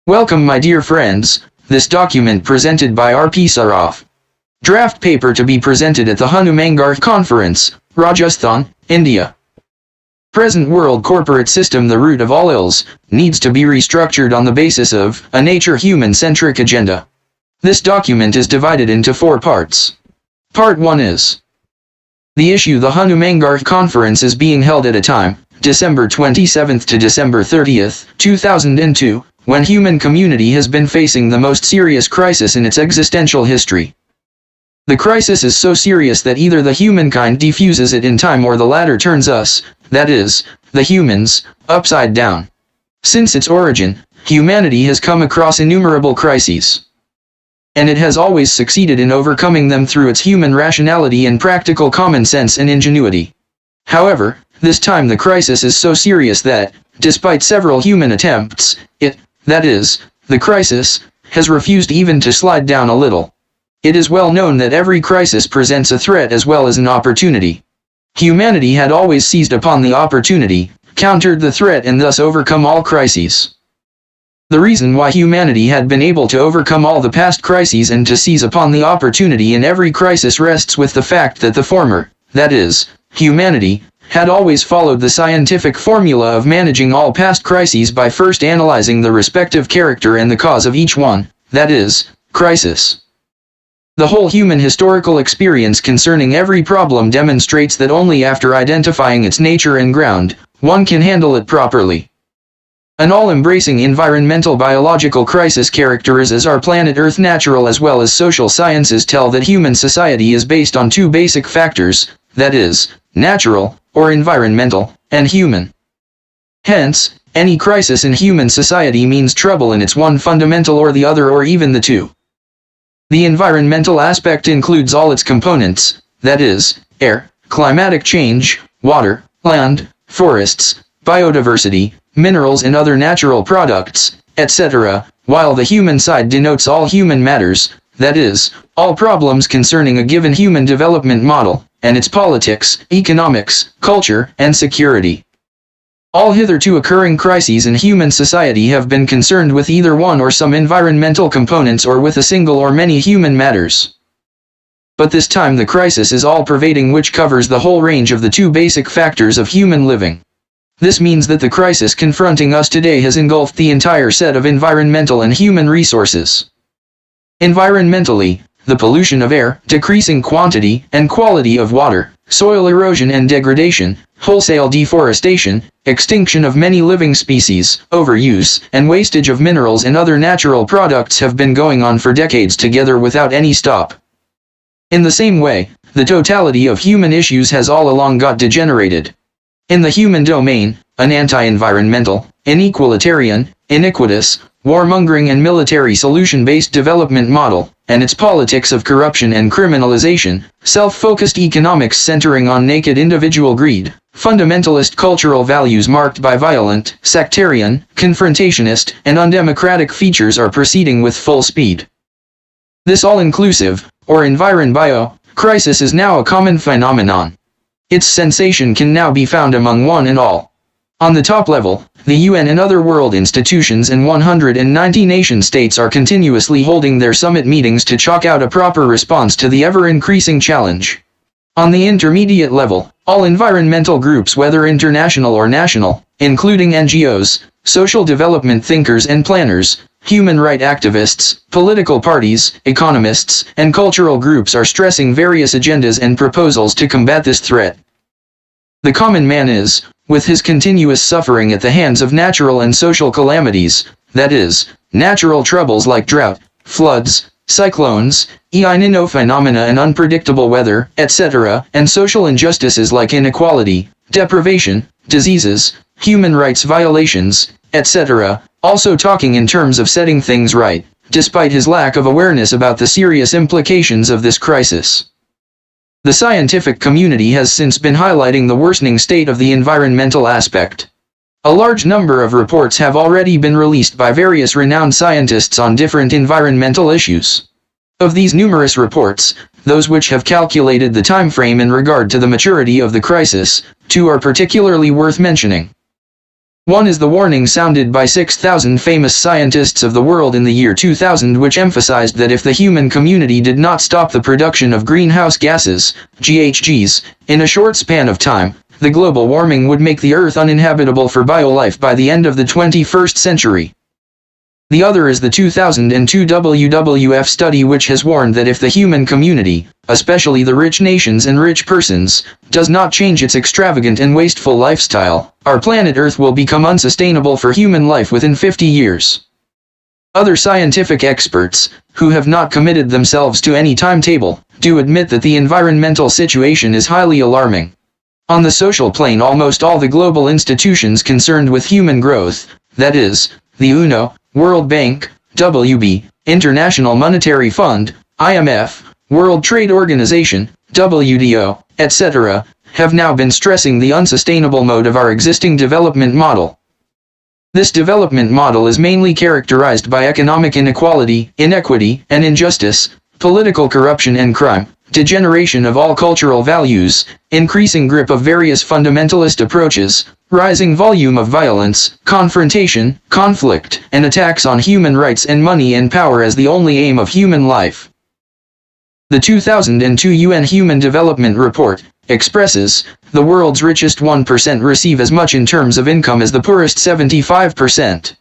Welcome, my dear friends. This document presented by R.P. Saraf. Draft paper to be presented at the Hanumangarh Conference, Rajasthan, India. Present world corporate system, the root of all ills, needs to be restructured on the basis of a nature-human-centric agenda. This document is divided into 4 parts. Part 1 is the issue. The Hanumangarh Conference is being held at a time, December 27th to December 30th, 2002, when human community has been facing the most serious crisis in its existential history. The crisis is so serious that either the humankind defuses it in time or the latter turns us, that is, the humans, upside down. Since its origin, humanity has come across innumerable crises, and it has always succeeded in overcoming them through its human rationality and practical common sense and ingenuity. However, this time the crisis is so serious that, despite several human attempts, that is, the crisis, has refused even to slide down a little. It is well known that every crisis presents a threat as well as an opportunity. Humanity had always seized upon the opportunity, countered the threat, and thus overcome all crises. The reason why humanity had been able to overcome all the past crises and to seize upon the opportunity in every crisis rests with the fact that the former, that is, humanity, had always followed the scientific formula of managing all past crises by first analyzing the respective character and the cause of each one, that is, crisis. The whole human historical experience concerning every problem demonstrates that only after identifying its nature and ground, one can handle it properly. An all-embracing environmental biological crisis characterizes our planet Earth. Natural as well as social sciences tell that human society is based on 2 basic factors, that is, natural, or environmental, and human. Hence, any crisis in human society means trouble in its one fundamental or the other or even the 2. The environmental aspect includes all its components, that is, air, climatic change, water, land, forests, biodiversity, minerals and other natural products, etc., while the human side denotes all human matters, that is, all problems concerning a given human development model, and its politics, economics, culture, and security. All hitherto occurring crises in human society have been concerned with either one or some environmental components or with a single or many human matters. But this time the crisis is all-pervading, which covers the whole range of the 2 basic factors of human living. This means that the crisis confronting us today has engulfed the entire set of environmental and human resources. Environmentally, the pollution of air, decreasing quantity and quality of water, soil erosion and degradation, wholesale deforestation, extinction of many living species, overuse, and wastage of minerals and other natural products have been going on for decades together without any stop. In the same way, the totality of human issues has all along got degenerated. In the human domain, an anti-environmental, inequalitarian, iniquitous, warmongering and military solution-based development model, and its politics of corruption and criminalization, self-focused economics centering on naked individual greed, fundamentalist cultural values marked by violent, sectarian, confrontationist, and undemocratic features are proceeding with full speed. This all-inclusive, or environ-bio, crisis is now a common phenomenon. Its sensation can now be found among one and all. On the top level, the UN and other world institutions and 190 nation-states are continuously holding their summit meetings to chalk out a proper response to the ever-increasing challenge. On the intermediate level, all environmental groups, whether international or national, including NGOs, social development thinkers and planners, human rights activists, political parties, economists, and cultural groups are stressing various agendas and proposals to combat this threat. The common man is, with his continuous suffering at the hands of natural and social calamities, that is, natural troubles like drought, floods, cyclones, El Niño phenomena and unpredictable weather, etc., and social injustices like inequality, deprivation, diseases, human rights violations, etc., also talking in terms of setting things right, despite his lack of awareness about the serious implications of this crisis. The scientific community has since been highlighting the worsening state of the environmental aspect. A large number of reports have already been released by various renowned scientists on different environmental issues. Of these numerous reports, those which have calculated the time frame in regard to the maturity of the crisis, 2 are particularly worth mentioning. One is the warning sounded by 6,000 famous scientists of the world in the year 2000, which emphasized that if the human community did not stop the production of greenhouse gases, GHGs, in a short span of time, the global warming would make the Earth uninhabitable for biolife by the end of the 21st century. The other is the 2002 WWF study, which has warned that if the human community, especially the rich nations and rich persons, does not change its extravagant and wasteful lifestyle, our planet Earth will become unsustainable for human life within 50 years. Other scientific experts, who have not committed themselves to any timetable, do admit that the environmental situation is highly alarming. On the social plane, almost all the global institutions concerned with human growth, that is, the UNO, World Bank, WB, International Monetary Fund, IMF, World Trade Organization, WTO, etc., have now been stressing the unsustainable mode of our existing development model. This development model is mainly characterized by economic inequality, inequity, and injustice, political corruption and crime, degeneration of all cultural values, increasing grip of various fundamentalist approaches, rising volume of violence, confrontation, conflict, and attacks on human rights, and money and power as the only aim of human life. The 2002 UN Human Development Report expresses, the world's richest 1% receive as much in terms of income as the poorest 75%.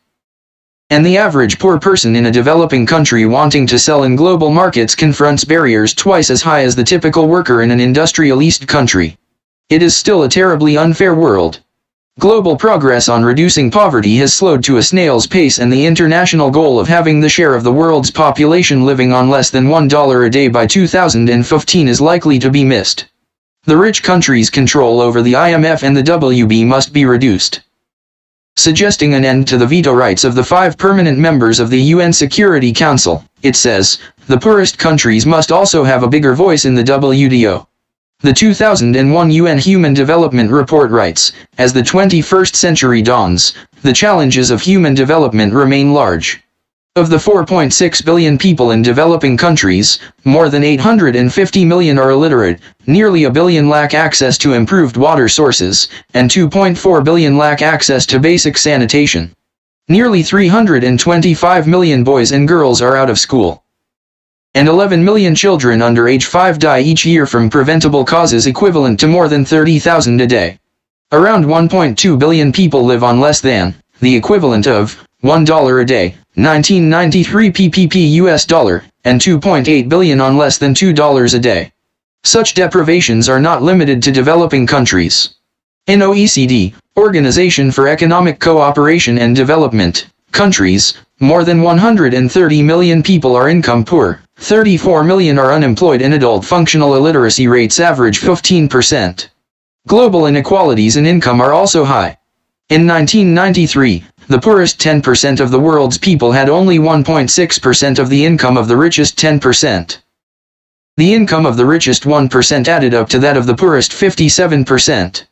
And the average poor person in a developing country wanting to sell in global markets confronts barriers twice as high as the typical worker in an industrialist country. It is still a terribly unfair world. Global progress on reducing poverty has slowed to a snail's pace, and the international goal of having the share of the world's population living on less than $1 a day by 2015 is likely to be missed. The rich countries' control over the IMF and the WB must be reduced. Suggesting an end to the veto rights of the 5 permanent members of the UN Security Council, it says, the poorest countries must also have a bigger voice in the WTO. The 2001 UN Human Development Report writes, as the 21st century dawns, the challenges of human development remain large. Of the 4.6 billion people in developing countries, more than 850 million are illiterate, nearly a billion lack access to improved water sources, and 2.4 billion lack access to basic sanitation. Nearly 325 million boys and girls are out of school. And 11 million children under age 5 die each year from preventable causes, equivalent to more than 30,000 a day. Around 1.2 billion people live on less than the equivalent of $1 a day, 1993 ppb US dollar, and 2.8 billion on less than $2 a day. Such deprivations are not limited to developing countries. In OECD, Organization for Economic Cooperation and Development, countries, more than 130 million people are income poor, 34 million are unemployed, and adult functional illiteracy rates average 15%. Global inequalities in income are also high. In 1993, the poorest 10% of the world's people had only 1.6% of the income of the richest 10%. The income of the richest 1% added up to that of the poorest 57%.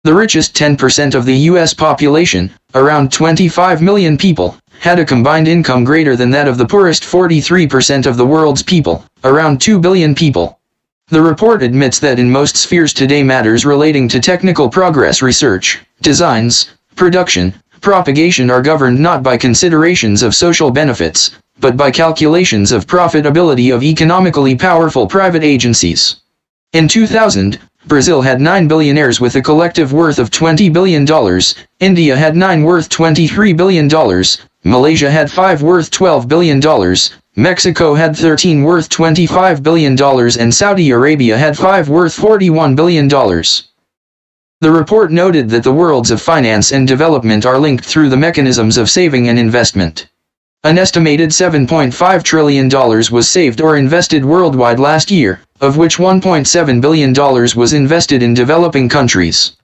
The richest 10% of the US population, around 25 million people, had a combined income greater than that of the poorest 43% of the world's people, around 2 billion people. The report admits that in most spheres today, matters relating to technical progress, research, designs, production, propagation are governed not by considerations of social benefits, but by calculations of profitability of economically powerful private agencies. In 2000, Brazil had 9 billionaires with a collective worth of $20 billion, India had 9 worth $23 billion, Malaysia had 5 worth $12 billion, Mexico had 13 worth $25 billion, and Saudi Arabia had 5 worth $41 billion. The report noted that the worlds of finance and development are linked through the mechanisms of saving and investment. An estimated $7.5 trillion was saved or invested worldwide last year, of which $1.7 billion was invested in developing countries.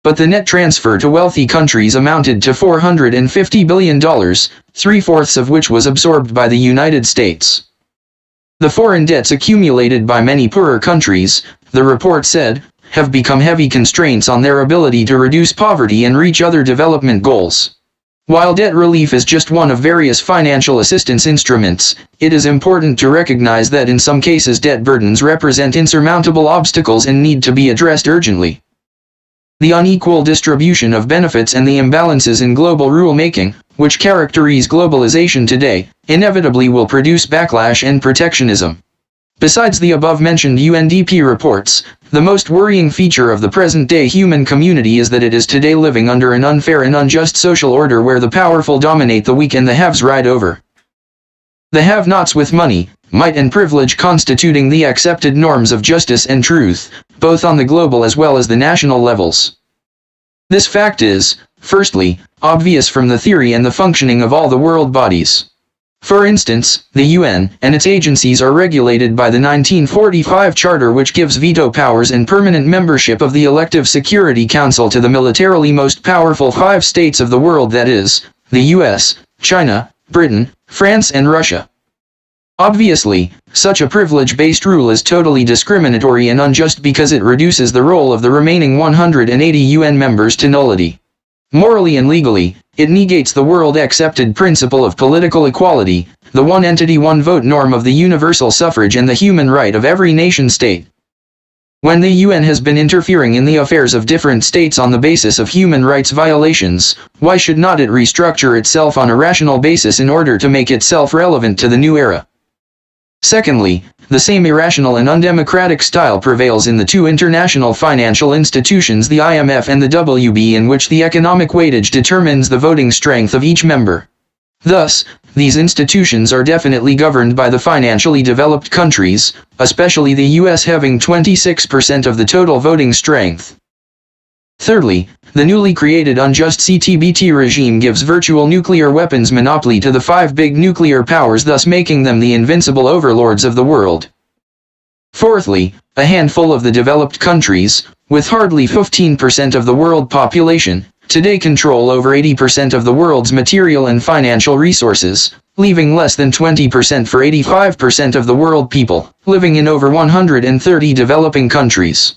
But the net transfer to wealthy countries amounted to $450 billion, 3/4 of which was absorbed by the United States. The foreign debts accumulated by many poorer countries, the report said, have become heavy constraints on their ability to reduce poverty and reach other development goals. While debt relief is just one of various financial assistance instruments, it is important to recognize that in some cases debt burdens represent insurmountable obstacles and need to be addressed urgently. The unequal distribution of benefits and the imbalances in global rulemaking, which characterize globalization today, inevitably will produce backlash and protectionism. Besides the above-mentioned UNDP reports, the most worrying feature of the present-day human community is that it is today living under an unfair and unjust social order where the powerful dominate the weak and the haves ride over the have-nots with money, might and privilege constituting the accepted norms of justice and truth, both on the global as well as the national levels. This fact is, firstly, obvious from the theory and the functioning of all the world bodies. For instance, the UN and its agencies are regulated by the 1945 Charter, which gives veto powers and permanent membership of the Elective Security Council to the militarily most powerful 5 states of the world, that is, the US, China, Britain, France and Russia. Obviously, such a privilege-based rule is totally discriminatory and unjust because it reduces the role of the remaining 180 UN members to nullity. Morally and legally, it negates the world-accepted principle of political equality, the one entity one vote norm of the universal suffrage and the human right of every nation-state. When the UN has been interfering in the affairs of different states on the basis of human rights violations, why should not it restructure itself on a rational basis in order to make itself relevant to the new era? Secondly, the same irrational and undemocratic style prevails in the 2 international financial institutions, the IMF and the WB, in which the economic weightage determines the voting strength of each member. Thus, these institutions are definitely governed by the financially developed countries, especially the US having 26% of the total voting strength. Thirdly, the newly created unjust CTBT regime gives virtual nuclear weapons monopoly to the 5 big nuclear powers, thus making them the invincible overlords of the world. Fourthly, a handful of the developed countries, with hardly 15% of the world population, today control over 80% of the world's material and financial resources, leaving less than 20% for 85% of the world people, living in over 130 developing countries.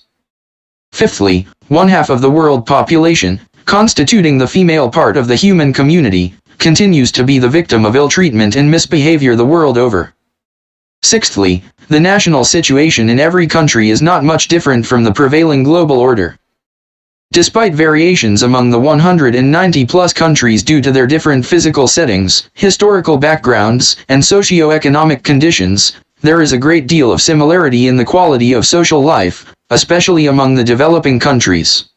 Fifthly, 1/2 of the world population, constituting the female part of the human community, continues to be the victim of ill treatment and misbehavior the world over. Sixthly, the national situation in every country is not much different from the prevailing global order. Despite variations among the 190-plus countries due to their different physical settings, historical backgrounds, and socio-economic conditions, there is a great deal of similarity in the quality of social life, especially among the developing countries.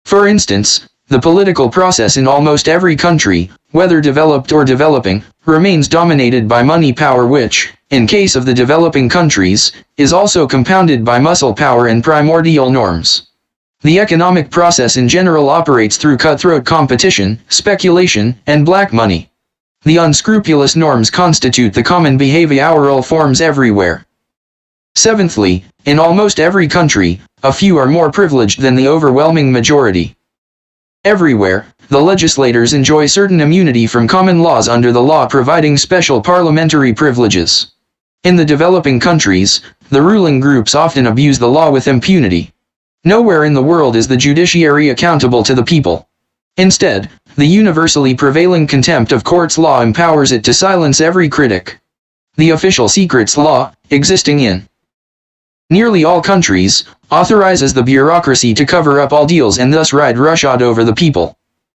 For instance, the political process in almost every country, whether developed or developing, remains dominated by money power, which, in case of the developing countries, is also compounded by muscle power and primordial norms. The economic process in general operates through cutthroat competition, speculation, and black money. The unscrupulous norms constitute the common behavioral forms everywhere. Seventhly, in almost every country, a few are more privileged than the overwhelming majority. Everywhere, the legislators enjoy certain immunity from common laws under the law providing special parliamentary privileges. In the developing countries, the ruling groups often abuse the law with impunity. Nowhere in the world is the judiciary accountable to the people. Instead, the universally prevailing contempt of courts law empowers it to silence every critic. The official secrets law, existing in nearly all countries, authorizes the bureaucracy to cover up all deals and thus ride roughshod over the people.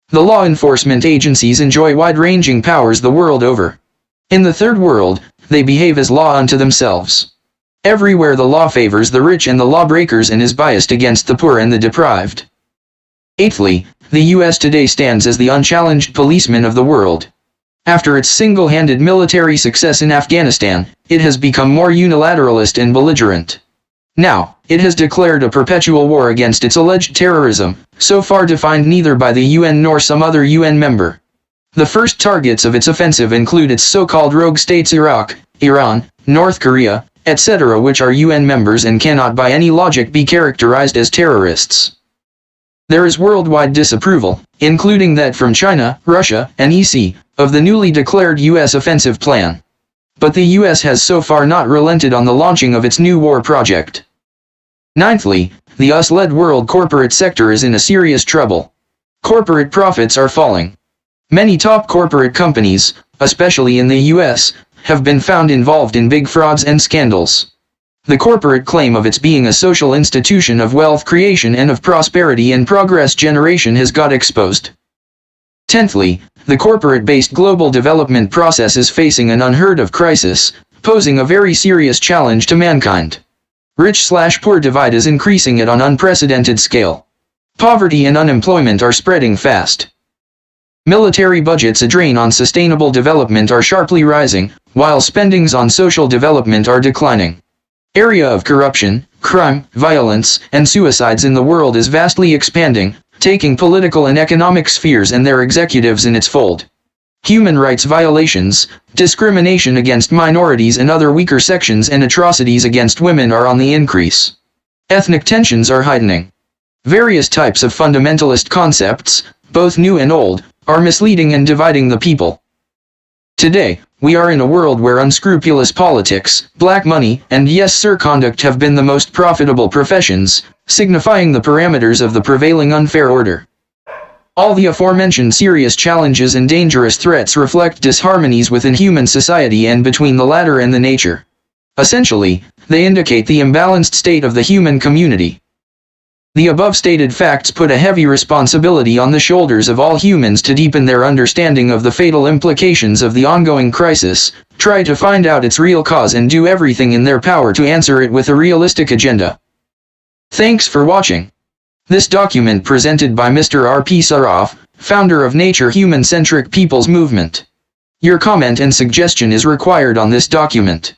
The law enforcement agencies enjoy wide-ranging powers the world over. In the Third World, they behave as law unto themselves. Everywhere the law favors the rich and the lawbreakers and is biased against the poor and the deprived. Eighthly, the US today stands as the unchallenged policeman of the world. After its single-handed military success in Afghanistan, it has become more unilateralist and belligerent. Now, it has declared a perpetual war against its alleged terrorism, so far defined neither by the UN nor some other UN member. The first targets of its offensive include its so-called rogue states Iraq, Iran, North Korea, etc., which are UN members and cannot by any logic be characterized as terrorists. There is worldwide disapproval, including that from China, Russia, and EC, of the newly declared US offensive plan. But the US has so far not relented on the launching of its new war project. Ninthly, the US-led world corporate sector is in a serious trouble. Corporate profits are falling. Many top corporate companies, especially in the US, have been found involved in big frauds and scandals. The corporate claim of its being a social institution of wealth creation and of prosperity and progress generation has got exposed. Tenthly, the corporate-based global development process is facing an unheard-of crisis, posing a very serious challenge to mankind. Rich/poor divide is increasing at an unprecedented scale. Poverty and unemployment are spreading fast. Military budgets a drain on sustainable development are sharply rising, while spendings on social development are declining. Area of corruption, crime, violence, and suicides in the world is vastly expanding, taking political and economic spheres and their executives in its fold. Human rights violations, discrimination against minorities and other weaker sections and atrocities against women are on the increase. Ethnic tensions are heightening. Various types of fundamentalist concepts, both new and old, are misleading and dividing the people. Today, we are in a world where unscrupulous politics, black money, and yes sir conduct have been the most profitable professions, signifying the parameters of the prevailing unfair order. All the aforementioned serious challenges and dangerous threats reflect disharmonies within human society and between the latter and the nature. Essentially, they indicate the imbalanced state of the human community. The above stated facts put a heavy responsibility on the shoulders of all humans to deepen their understanding of the fatal implications of the ongoing crisis, try to find out its real cause and do everything in their power to answer it with a realistic agenda. Thanks for watching. This document presented by Mr. R.P. Saraf, founder of Nature Human Centric People's Movement. Your comment and suggestion is required on this document.